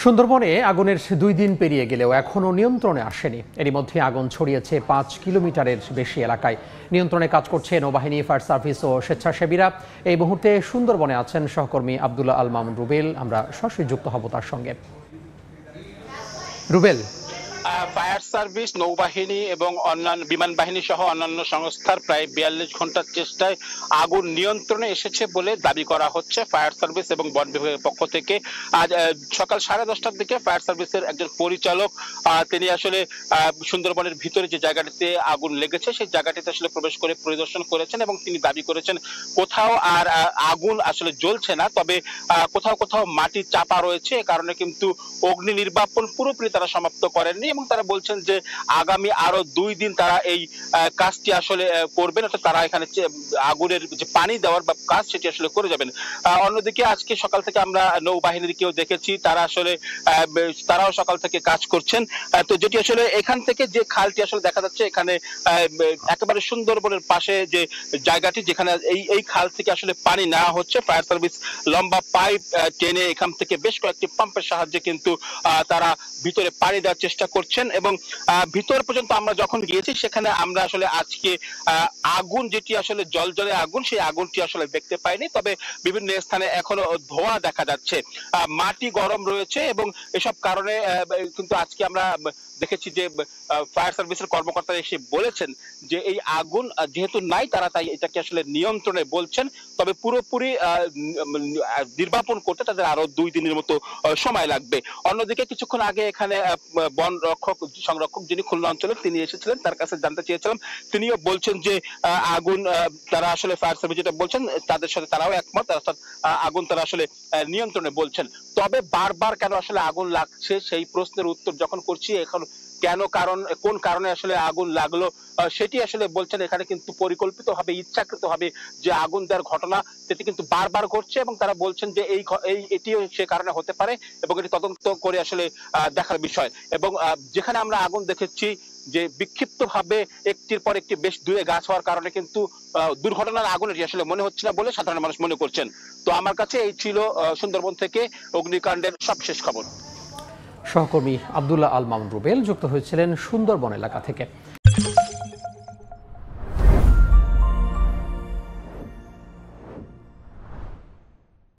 সুন্দরবনে আগুনের ২ দিন পেরিয়ে গেলেও এখনও নিয়ন্ত্রণে আসেনি। এরই মধ্যে আগুন ছড়িয়েছে ৫ কিলোমিটারের বেশি এলাকায়। নিয়ন্ত্রণে কাজ করছে নৌবাহিনী, ফায়ার সার্ভিস ও স্বেচ্ছাসেবীরা। এই মুহূর্তে সুন্দরবনে আছেন সহকর্মী আব্দুল্লাহ আল মামুন রুবেল। আমরা সরাসরি যুক্ত হব তার সঙ্গে। রুবেল, ফায়ার সার্ভিস, নৌবাহিনী এবং অন্যান্য বিমান বাহিনী সহ অন্যান্য সংস্থার প্রায় ৪২ ঘন্টার চেষ্টায় আগুন নিয়ন্ত্রণে এসেছে বলে দাবি করা হচ্ছে ফায়ার সার্ভিস এবং বন বিভাগের পক্ষ থেকে। আজ সকাল 10:30টার দিকে ফায়ার সার্ভিসের একজন পরিচালক তিনি আসলে সুন্দরবনের ভিতরে যে জায়গাটিতে আগুন লেগেছে সেই জায়গাটিতে আসলে প্রবেশ করে পরিদর্শন করেছেন এবং তিনি দাবি করেছেন কোথাও আর আগুন আসলে জ্বলছে না, তবে কোথাও কোথাও মাটি চাপা রয়েছে। এ কারণে কিন্তু অগ্নি নির্বাপন পুরোপুরি তারা সমাপ্ত করেননি এবং তারা বলছেন যে আগামী আরো 2 দিন তারা এই কাজটি আসলে করবেন, অর্থাৎ তারা এখানে আগুনের যে পানি দেওয়ার বা কাজ সেটি আসলে করে যাবেন। অন্যদিকে আজকে সকাল থেকে আমরা নৌবাহিনীকেও দেখেছি, তারা আসলে তারাও সকাল থেকে কাজ করছেন। তো যেটি আসলে এখান থেকে যে খালটি আসলে দেখা যাচ্ছে, এখানে একেবারে সুন্দরবনের পাশে যে জায়গাটি যেখানে এই খাল থেকে আসলে পানি নেওয়া হচ্ছে, ফায়ার সার্ভিস লম্বা পাইপ টেনে এখান থেকে বেশ কয়েকটি পাম্পের সাহায্যে কিন্তু তারা ভিতরে পানি দেওয়ার চেষ্টা করছেন এবং ভিতর পর্যন্ত আমরা যখন গিয়েছি সেখানে আমরা আসলে আজকে আগুন যেটি আসলে জলজলে আগুন, সেই আগুনটি আসলে দেখতে পাইনি, তবে বিভিন্ন স্থানে এখনো ধোঁয়া দেখা যাচ্ছে। মাটি গরম রয়েছে এবং এসব কারণে কিন্তু আজকে আমরা দেখেছি যে ফায়ার সার্ভিসের কর্মকর্তারা এসে বলেছেন যে এই আগুন যেহেতু নাই, তারা তাই এটাকে আসলে নিয়ন্ত্রণে বলছেন, তবে পুরোপুরি নির্বাপন করতে তাদের আরো 2 দিনের মতো সময় লাগবে। অন্যদিকে কিছুক্ষণ আগে এখানে বন সংরক্ষক যিনি খুলনা অঞ্চলের তিনি এসেছিলেন, তার কাছে জানতে চেয়েছিলাম, তিনিও বলছেন যে আগুন তারা আসলে ফায়ার সার্ভিস যেটা বলছেন তাদের সাথে তারাও একমত, অর্থাৎ আগুন তারা আসলে নিয়ন্ত্রণে বলছেন। তবে বারবার কেন আসলে আগুন লাগছে সেই প্রশ্নের উত্তর যখন করছি, এখন কোন কারণে আসলে আগুন লাগলো সেটি আসলে বলছেন এখানে কিন্তু পরিকল্পিতভাবে ইচ্ছাকৃতভাবে যে আগুন দেওয়ার ঘটনা সেটি কিন্তু বারবার ঘটছে এবং তারা বলছেন যে এটিও সে কারণে হতে পারে এবং এটি তদন্ত করে আসলে দেখার বিষয়। এবং যেখানে আমরা আগুন দেখেছি যে বিক্ষিপ্তভাবে একটির পর একটি বেশ দূরে গাছ হওয়ার কারণে কিন্তু দুর্ঘটনার আগুন এটি আসলে মনে হচ্ছে না বলে সাধারণ মানুষ মনে করছেন। তো আমার কাছে এই ছিল সুন্দরবন থেকে অগ্নিকাণ্ডের সবশেষ খবর। সহকর্মী আব্দুল্লাহ আল মামুন রুবেল যুক্ত হয়েছিলেন সুন্দরবন এলাকা থেকে।